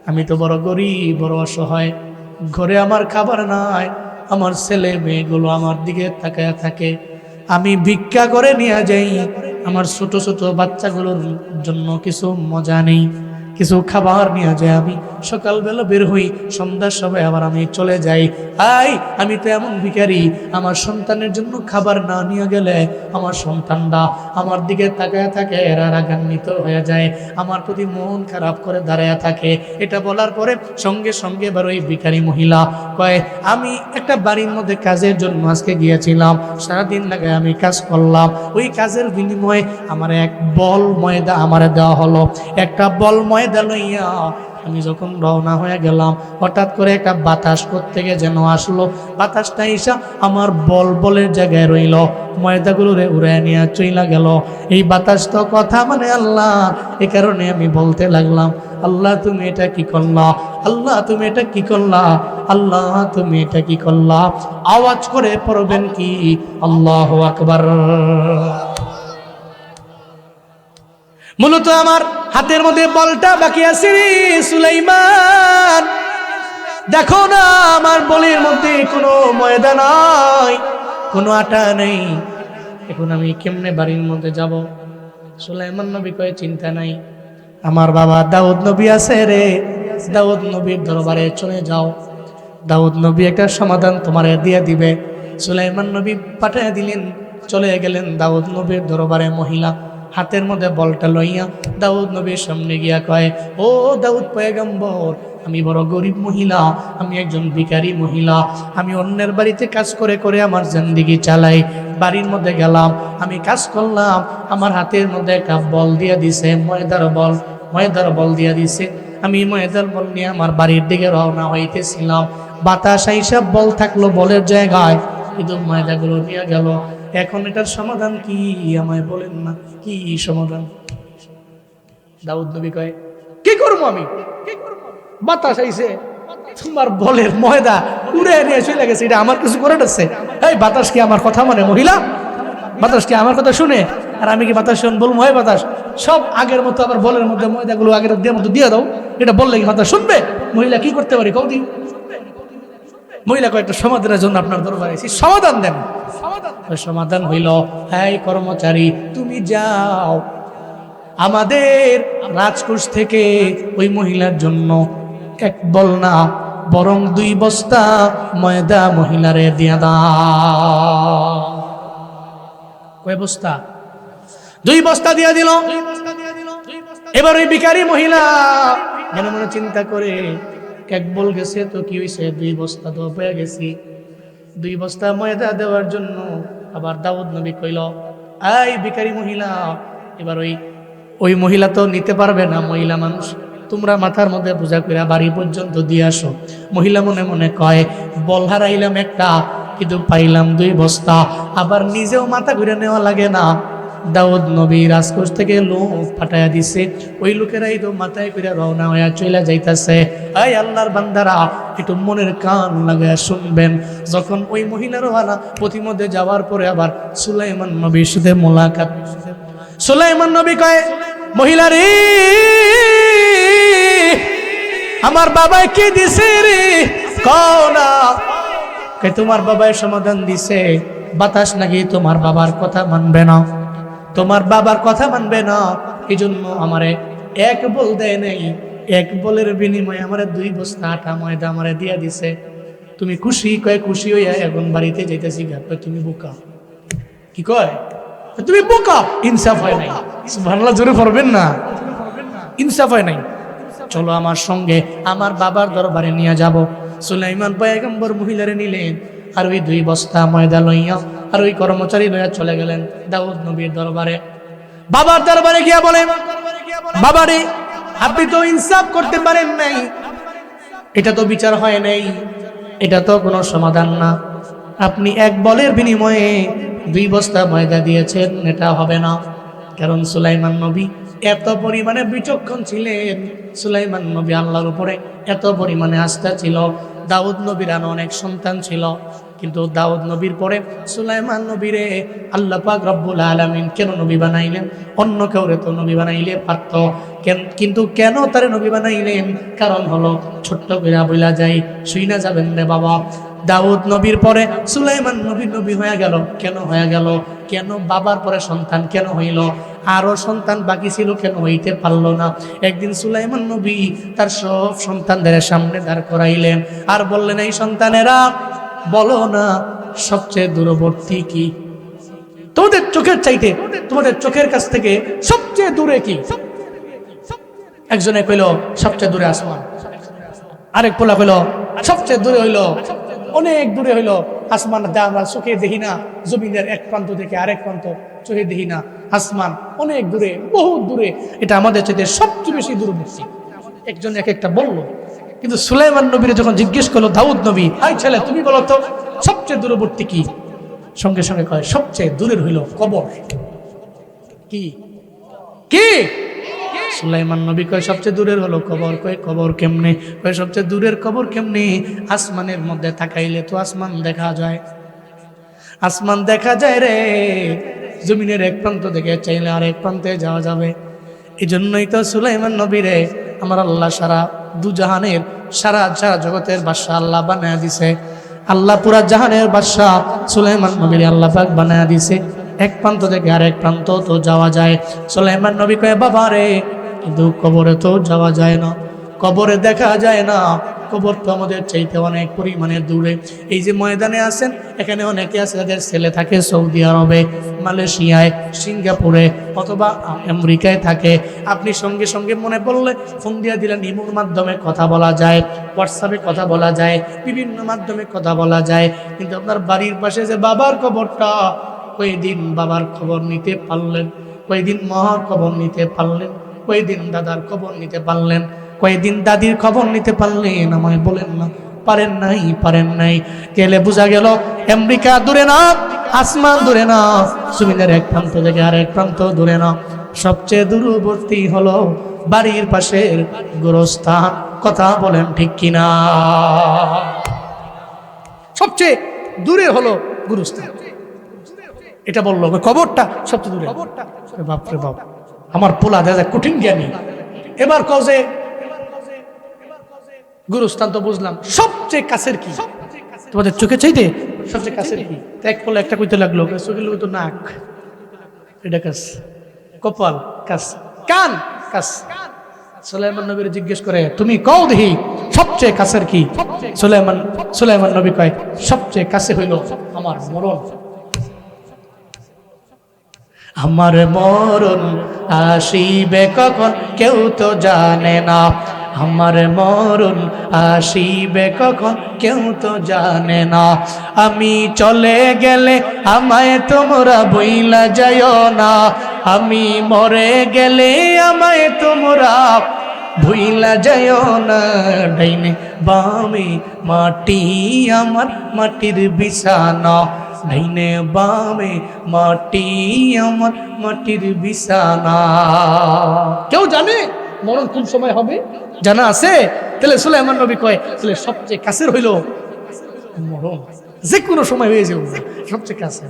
আমি তো বড় গরিব, বড় অসহায়, ঘরে আমার খাবার নাই, আমার ছেলে মেয়েগুলো আমার দিকে তাকায় থাকে, আমি ভিক্ষা করে নিয়ে যাই, আমার ছোট ছোট বাচ্চাগুলোর জন্য কিছু মজা নেই, কিছু খাবার নিয়ে যায়। আমি সকালবেলা বের হই, সন্ধ্যার সময় আবার আমি চলে যাই। আমি তো এমন ভিখারি, আমার সন্তানের জন্য খাবার না নিয়ে গেলে আমার সন্তানরা আমার দিকে তাকায় থাকে, এরা রাগান্বিত হয়ে যায়, আমার প্রতি মন খারাপ করে দাঁড়ায় থাকে। এটা বলার পরে সঙ্গে সঙ্গে এবার ওই ভিখারি মহিলা কয়, আমি একটা বাড়ির মধ্যে কাজের জন্য আজকে গিয়েছিলাম, সারাদিন লাগে আমি কাজ করলাম, ওই কাজের বিনিময়ে আমার এক বল ময়দা আমার দেওয়া হলো। একটা বল ময়দা লইয়া আমি যখন রওনা হয়ে গেলাম, হঠাৎ করে একটা বাতাস থেকে যেন আসলো, বাতাসটা এসে আমার বলের জায়গায় রইল, ময়দাগুলোরে উড়ে নিয়ে চইলা গেল। এই বাতাস তো কথা মানে আল্লাহ, এ কারণে আমি বলতে লাগলাম, আল্লাহ তুমি এটা কি করলা, আল্লাহ তুমি এটা কি করলা, আল্লাহ তুমি এটা কি করলা। আওয়াজ করে পড়বেন কি আল্লাহু আকবার। মূলত আমার হাতের মধ্যে বলটা বাকি আছে রে সুলাইমান, দেখো না আমার বলের মধ্যে কোনো ময়দা নাই, কোনো আটা নেই, এখন আমি কেমনে বাড়ির মধ্যে যাব? সুলাইমান নবী কয় চিন্তা নাই, আমার বাবা দাউদ নবী আছে রে, দাউদ নবীর দরবারে চলে যাও, দাউদ নবী একটা সমাধান তোমারে দিয়ে দিবে। সুলাইমান নবী পাঠিয়ে দিলেন, চলে গেলেন দাউদ নবীর দরবারে। মহিলা হাতের মধ্যে বলটা লইয়া দাউদ নবীর সামনে গিয়া কয়, ও দাউদ পয়গম্বর, আমি বড় গরিব মহিলা, আমি একজন ভিখারি মহিলা, আমি অন্যের বাড়িতে কাজ করে করে আমার জিন্দেগি চালাই। বাড়ির মধ্যে গেলাম, আমি কাজ করলাম, আমার হাতের মধ্যে একটা বল দিয়া দিছে, ময়দার বল দিয়া দিছে। আমি ময়দার বল নিয়ে আমার বাড়ির দিকে রওনা হইতেছিলাম, বাতাস আইসা বল থাকলো বলের জায়গায়, কিন্তু ময়দাগুলো নিয়ে গেল। এখন এটার সমাধান কি আমায় বলেন না, কি সমাধান? দাউদ নবী কয়, কি করবো আমি? বাতাস আইছে, তোমার বলের ময়দা উড়ে নিয়ে চলে গেছে, এটা আমার কিছু করে আছে? এই বাতাস কি আমার কথা মানে? মহিলা, বাতাস কি আমার কথা শুনে? আর আমি কি বাতাস বলবো? হয় বাতাস সব আগের মতো আবার বলের মধ্যে ময়দাগুলো আগের দিয়ে মতো দিয়ে দাও, এটা বললে কি বাতাস শুনবে? মহিলা কি করতে পারি কৌদি? মহিলা কয়েকটা সমাধানের জন্য আপনার দরবারে এসেছি, সমাধান দেন। সমাধান হইল, এই কর্মচারী তুমি যাও, আমাদের রাজকোষ থেকে ওই মহিলার জন্য এক বল না বরং 2 বস্তা ময়দা মহিলারে দিয়া দাও। কয় বস্তা? 2 বস্তা দিয়া দিল। এবার ওই ভিখারি মহিলা মনে মনে চিন্তা করে, এক বল গেছে তো কি হয়েছে, 2 বস্তা তো পেয়ে গেছি। 2 বস্তা ময়দা দেওয়ার জন্য আবার দাউদ নবী কইল, এই ভিখারি মহিলা, এবার ওই মহিলা তো নিতে পারবে না, মহিলা মানুষ, তোমরা মাথার মধ্যে বোঝা করে বাড়ি পর্যন্ত দিয়ে আসো। মহিলা মনে মনে কয়, বল হারাইলাম একটা, কিন্তু পাইলাম 2 বস্তা, আবার নিজেও মাথা ঘুরে নেওয়া লাগে না। দাউদ নবী রাজকোষ থেকে লোক পাঠাইয়া দিছে, ওই লোকেরাই তো মাথায় করে রওনা হইয়া চলে যাইতাছে। এই আল্লাহর বান্দারা, একটু মনের কান লাগাইয়া শুনবেন। যখন ওই মহিলার ওয়ালা পথিমধ্যে যাওয়ার পরে আবার সুলাইমান নবীর সাথে মোলাকাত। সুলাইমান নবী কয়, মহিলা রে, আমার বাবাই কি দিছে রে? কও না। কয়, তোমার বাবাই সমাধান দিছে, বাতাস নাকি তোমার বাবার কথা মানবে না, তোমার বাবার কথা মানবে না, এই জন্য আমারে 1 বল দেয় নাই, 1 বলের বিনিময়ে আমারে 2 বস্তা আটা ময়দা আমারে দিয়া দিছে। তুমি খুশি? কয় খুশি হইয়া এখন বাড়িতে যাইতেছি। কয় তুমি বোকা। কি কয়? তুমি বোকা। ইনসাফ হয় নাই। সুবহানাল্লাহ, জোরে পড়বেন না, ইনসাফ হয় নাই। চলো আমার সঙ্গে, আমার বাবার দরবারে নিয়ে যাব। সুলাইমান পয়গম্বর মহিলারে নিলেন, আর ওই 2 বস্তা ময়দা লইয়া আর ওই কর্মচারী লইয়া চলে গেলেন দাউদ নবীর দরবারে। বাবার দরবারে গিয়া বলেন, বাবারে, আপনি তো ইনসাফ করতে পারেন নাই, এটা তো বিচার হয় নাই, এটা তো কোনো সমাধান না। আপনি 1 বলের বিনিময়ে 2 বস্তা ময়দা দিয়েছেন, এটা হবে না। কারণ সুলাইমান নবী এত পরিমাণে বিচক্ষণ ছিলেন, সুলাইমান নবী আল্লাহর উপরে এত পরিমাণে আস্থা ছিল। দাউদ নবীর আরো অনেক সন্তান ছিল, কিন্তু দাউদ নবীর পরে সুলাইমান নবীরে আল্লাহ পাক রব্বুল আলামিন কেন নবী বানাইলেন? অন্য কাউরে তো নবী বানাইলে পারত, কিন্তু কেন তারে নবী বানাইলেন? কারণ হলো, ছোট্ট করে বইলা যাই, শুই না যাবেন রে বাবা, দাউদ নবীর পরে সুলাইমান নবী হয়ে গেল। কেন হয়ে গেল? কেন বাবার পরে সন্তান কেন হইল? আরো সন্তান বাকি ছিল, কেন হইতে পারলো না? একদিন সুলাইমান নবী তার সব সন্তানদের সামনে দাঁড় করাইলেন আর বললেন, এই সন্তানেরা, বলো না সবচেয়ে দূরবর্তী কি? তোমাদের চোখের চাইতে, তোমাদের চোখের কাছ থেকে সবচেয়ে দূরে কি? একজনে কইল সবচেয়ে দূরে আসমান, আরেক পোলা কইল সবচেয়ে দূরে হইল, অনেক দূরে হইল আসমান, যা আমরা চোখে দেখি না, জমিনের এক প্রান্ত থেকে আরেক প্রান্ত চোখে দেখি না, আসমান অনেক দূরে, বহুত দূরে, এটা আমাদের চাইতে সবচেয়ে বেশি দূরবর্তী। একজন এক একটা বললো, কিন্তু সুলাইমান নবীর যখন জিজ্ঞেস করলো দাউদ নবী, হাই ছেলে তুমি বলো তো সবচেয়ে দূরবর্তী কি? সঙ্গে সঙ্গে কয়, সবচেয়ে দূরের হইল কবর। কি কি? সুলাইমান নবী কয়, সবচেয়ে দূরের হলো কবর। কয় কবর কেমনে? কয় সবচেয়ে দূরের কবর কেমনে? আসমানের মধ্যে তাকাইলে তো আসমান দেখা যায়, আসমান দেখা যায় রে, জমিনের এক প্রান্ত থেকে চাইলে আর এক প্রান্তে যাওয়া যাবে। এই জন্যই তো সুলাইমান নবী রে আমার আল্লাহ সারা দুজাহানের, সারা জগতের বাদশা আল্লাহ বানায় দিছে। আল্লাহ পুরা জাহানের বাদশাহ সুলাইমান নবীর আল্লাহ পাক বানায়া দিছে। এক প্রান্ত থেকে আরেক প্রান্ত তো যাওয়া যায়। সুলাইমান নবী কয় বাবা রে, কিন্তু কবরে তো যাওয়া যায় না, কবরে দেখা যায় না, কবর তো আমাদের চাইতে অনেক পরিমাণে দূরে। এই যে ময়দানে আছেন, এখানে অনেকে আছে যাদের ছেলে থাকে সৌদি আরবে, মালয়েশিয়ায়, সিঙ্গাপুরে অথবা আমেরিকায় থাকে। আপনি সঙ্গে সঙ্গে মনে পড়লে ফোন দিয়ে দিলেন, ইমোর মাধ্যমে কথা বলা যায়, হোয়াটসঅ্যাপে কথা বলা যায়, বিভিন্ন মাধ্যমে কথা বলা যায়। কিন্তু আপনার বাড়ির পাশে যে বাবার কবরটা, কয়েকদিন বাবার খবর নিতে পারলেন, কয়েকদিন মার খবর নিতে পারলেন, কয়েকদিন দাদার খবর নিতে পারলেন, কয়েকদিন দাদির খবর নিতে পারলেন? আমায় বলেন না, পারেন নাই, পারেন নাই। গেলে বোঝা গেল আমেরিকা দূরে না, আসমান দূরে না, জমিনের এক প্রান্ত থেকে আরেক প্রান্ত দূরে না, সবচেয়ে দূরবর্তী হলো বাড়ির পাশের গোরস্থান। কথা বলেন ঠিক কিনা? সবচেয়ে দূরে হলো গোরস্থান। এটা বললো কবরটা সবচেয়ে দূরে। বাপরে বাপ, আমার পোলা দাদা কঠিন জ্ঞানী। এবার কজে গুরুস্থান তো বুঝলাম, সবচেয়ে কাছের কি? তোমাদের চোখে চাইতে সবচেয়ে কাছের কি? এক পোলা একটা কইতে লাগলো, চোখে লোক তো নাক, এটা কাছ, কপাল কাছ, কান কাছ। সুলাইমান নবীর জিজ্ঞেস করে, তুমি কও দেখি সবচেয়ে কাছের কি? সুলাইমান নবী কয়, সবচেয়ে কাছে হইল আমার মরণ। আমার মরণ আসিবে কখন কেউ তো জানে না, আমার মরণ আসিবে কখন কেউ তো জানে না। আমি চলে গেলে আমায় তোমরা বইলা যাইও না, আমি মরে গেলে আমায় তোমরা ভুইলা যাইও না। ডাইনে বামে মাটি আমার মাটির বিছানা, ডাইনে বামে মাটি আমার মাটির বিছানা। কেউ জানে মরণ কোন সময় হবে? জানা আছে? তাহলে সুলাইমান নবী কয়, তাহলে সবচেয়ে কাছের হইল মরণ, যে কোনো সময় হয়ে যাবে, সবচেয়ে কাছে।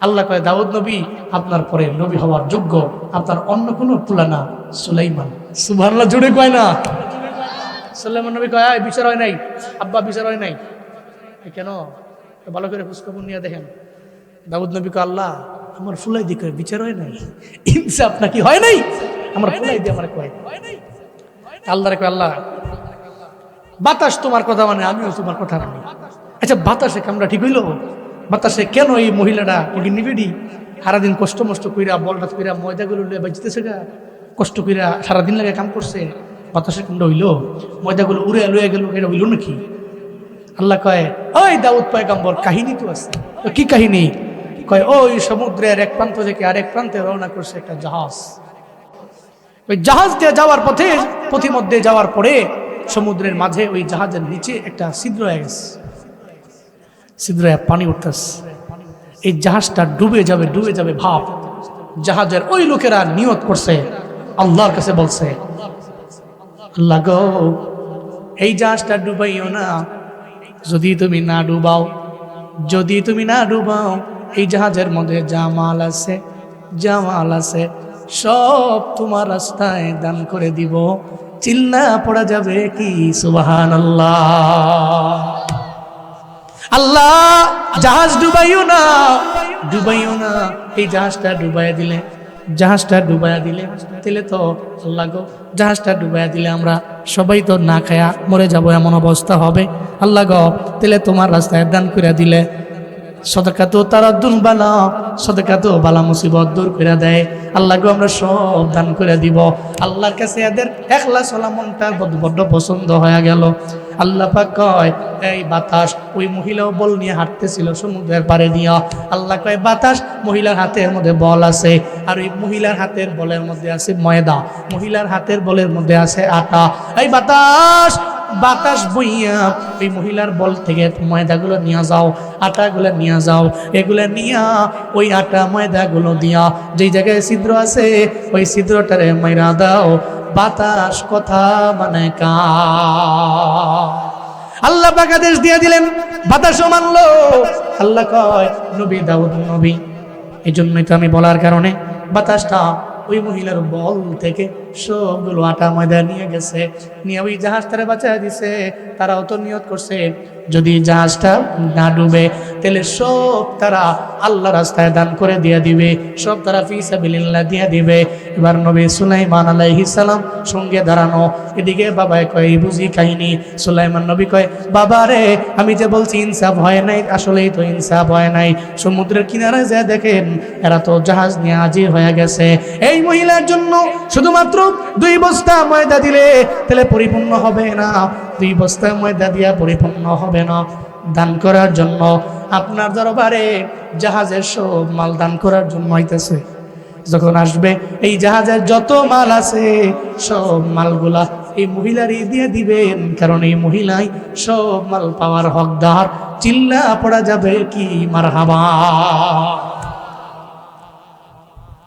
আল্লাহ কয়, দাউদ নবী আপনার পরে নবী হওয়ার যোগ্য, আপনার অন্য কোনো তুলনা সুলাইমান। সুবহানাল্লাহ জুড়ে কয় না? সুলাইমান নবী কয়, বিচার হয় নাই আব্বা, বিচার হয় নাই। কেন? ভালো করে খোঁজখবর নিয়ে দেখেন। দাউদ নবী কয়, আল্লাহ আমার ফুলাই দিয়ে কয় বিচার হয় নাই, ইনসাফ নাকি হয় নাই? আমার ফুলাই দিয়ে আমার কয়। আল্লাহরে কয়, আল্লাহ বাতাস তোমার কথা মানে, আমিও তোমার কথা মানি। আচ্ছা বাতাসে কামরা ঠিক হইল? বাতাসে কেন এই মহিলাটা নিবেডি সারাদিন কষ্ট মষ্ট কইরা বলটা কইরা ময়দাগুলো লয়ে বাঁচতেছে গা, কষ্ট কইরা সারাদিন লাগে কাম করছে, বাতাসে কামড়া হইল, ময়দাগুলো উড়ে লয়ে গেল, এটা হইল নাকি? আল্লাহ কয়, ওই দাউদ পয়গম্বর, কাহিনী তো আছে। কি কাহিনী? কয়, ওই সমুদ্রের এক প্রান্ত থেকে আরেক প্রান্তে রওনা করছে একটা জাহাজ। ওই জাহাজ দিয়ে যাওয়ার পথে, পথিমধ্যে যাওয়ার পরে সমুদ্রের মাঝে ওই জাহাজের নিচে একটা ছিদ্র হয়ে গেছে, ছিদ্র পানি উঠতেছে। এই জাহাজটা ডুবে যাবে, ডুবে যাবে ভাব। জাহাজের ওই লোকেরা নিয়ত করছে, আল্লাহর কাছে বলছে, আল্লাহ গো এই জাহাজটা ডুবাইও না, যদি তুমি না ডুবাও, যদি তুমি না ডুবাও, এই জাহাজের মধ্যে জামাল আছে, জামাল আছে, সব তোমার রাস্তায় দান করে দিব। চিল্লা পড়া যাবে কি সুবহানাল্লাহ। আল্লাহ জাহাজ ডুবাইও না, ডুবাইও না। এই জাহাজটা ডুবাইয়া দিলে, জাহাজটা ডুবাইয়া দিলে, তাহলে তো আল্লাহ গো জাহাজটা ডুবাইয়া দিলে আমরা সবাই তো না খায়া মরে যাব, এমন অবস্থা হবে। আল্লাহ গো তাহলে তোমার রাস্তায় দান করে দিলে, সদকা তো তারা দুন বালা, সদকা তো বালা মুসিবত দূর করে দেয়। আল্লাহ গো আমরা সব দান করে দিব। আল্লাহর কাছে এদের ইখলাস ওয়ালা মনটা বড্ড পছন্দ হয়ে গেল। আল্লাহ পাক কয়, এই বাতাস, ওই মহিলাও বল নিয়ে হাঁটতেছিল সমুদ্রের পাড়ে দিয়া। আল্লাহ কয়, বাতাস, মহিলার হাতের মধ্যে বল আছে, আর ওই মহিলার হাতের বলের মধ্যে আছে ময়দা, মহিলার হাতের বলের মধ্যে আছে আটা। এই বাতাস, বাতাস বইয়া ওই মহিলার বল থেকে ময়দাগুলো নিয়ে যাও, আটাগুলো নিয়ে যাও, এগুলো নিয়া ওই আটা ময়দাগুলো দিয়া যেই জায়গায় ছিদ্র আছে ওই ছিদ্রটারে মাইরা দাও। বাতাস কথা মানে কা। আল্লাহ পাক আদেশ দিয়ে দিলেন, বাতাসও মানলো। আল্লাহ কয়, নবী দাউদ নবী, এই জন্যই তো আমি বলার কারণে বাতাসটা ওই মহিলার বল থেকে সবগুলো আটা ময়দা নিয়ে গেছে, নিয়ে ওই জাহাজটারে বাঁচায় দিছে। তারাও তো নিয়ত করছে যদি জাহাজটা না ডুবে তাহলে সব তারা আল্লাহ রাস্তায় দান করে দিয়ে দিবে, সব তারা ফি সাবিলিল্লাহ দিয়ে দিবে। এবার নবী সুলাইমান আলাইহিস সালাম সঙ্গে দাঁড়ানো, এদিকে বাবাই কয় এই বুঝি কাহিনী। সুলাইমান নবী কয় বাবা রে, আমি যে বলছি ইনসাফ হয় নাই, আসলেই তো ইনসাফ হয় নাই। সমুদ্রের কিনারে যা দেখেন এরা তো জাহাজ নিয়ে হাজির হয়ে গেছে। এই মহিলার জন্য শুধুমাত্র 2 বস্তা ময়দা দিলে তাহলে পরিপূর্ণ হবে না, 2 বস্তা ময়দা দিয়া পরিপূর্ণ হবে না। দান করার জন্য আপনার দরবারে জাহাজের সব মাল দান করার জন্য হইতেছে। যখন আসবে এই জাহাজের যত মাল আছে সব মালগুলা এই মহিলারই দিয়ে দিবেন, কারণ এই মহিলাই সব মাল পাওয়ার হকদার। চিল্লা পড়া যাবে কি মারহাবা।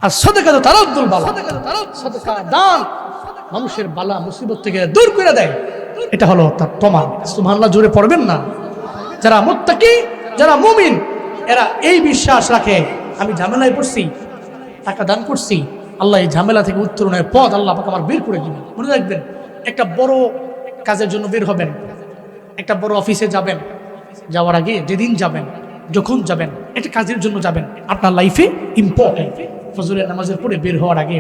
আর সাদাকা তো তারাদ্দুল বালা, সাদাকা দান মানুষের বালা মুসিবত থেকে দূর করে দেয়। এটা হলো তার প্রমাণ। সুবহানাল্লাহ জোরে পড়বেন না? যারা মুত্তাকি, যারা মুমিন, এরা এই বিশ্বাস রাখে আমি ঝামেলায় পড়ছি, টাকা দান করছি, আল্লাহ এই ঝামেলা থেকে উত্তরণের পথ আল্লাহ পাক আমার বের করে দিবেন। মনে রাখবেন, একটা বড় কাজের জন্য বের হবেন, একটা বড় অফিসে যাবেন, যাওয়ার আগে যেদিন যাবেন, যখন যাবেন, একটা কাজের জন্য যাবেন, আপনার লাইফে ইম্পর্টেন্ট। ফজরের নামাজের পরে বের হওয়ার আগে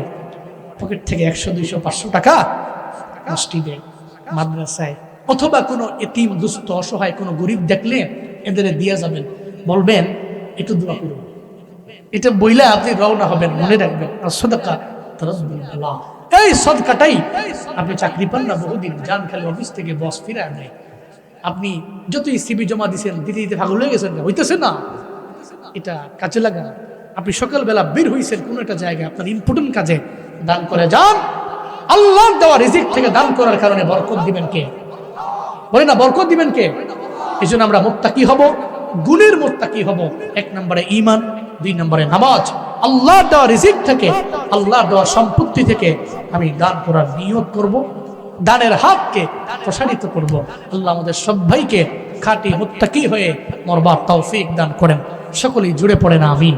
পকেট থেকে 100, 200, 500 টাকা মসজিদে, মাদ্রাসায় অথবা কোনো এতিম, দুস্থ, অসহায় কোনো গরিব দেখলে এদের দিয়ে যাবেন, বলবেন একটু দোয়া করুন। এটা বইলে আপনি রওনা হবেন। মনে রাখবেন, আর সাদাকা তারাদ্দুল বালা, এই সদকাটাই আপনি চাকরি পান না বহুদিন, যান খালি অফিস থেকে বস ফিরে নেয়, আপনি যতই সিবি জমা দিয়েছেন দিতে দিতে ভালো হয়ে গেছেন, হইতেছে না, এটা কাজে লাগান। আপনি সকালবেলা বের হয়েছেন কোনো একটা জায়গায়, আপনার ইম্পর্টেন্ট কাজে দান করে যান। আল্লাহর দেওয়া রিজিক থেকে দান করার কারণে বরকত দিবেন কে? বলে না, বরকত দিবেন কে? এই জন্য আমরা মুত্তাকি হব, গুণের মুত্তাকি হব। 1 নম্বরে ঈমান, 2 নম্বরে নামাজ। আল্লাহর দেওয়া রিজিক থেকে, আল্লাহর দেওয়া সম্পত্তি থেকে আমি দান করার নিয়ত করব, দানের হাতকে প্রসারিত করব। আল্লাহ আমাদের সবাইকে খাঁটি মুত্তাকি হয়ে মরবার তৌফিক দান করেন। সকলেই জুড়ে পড়েন আমিন।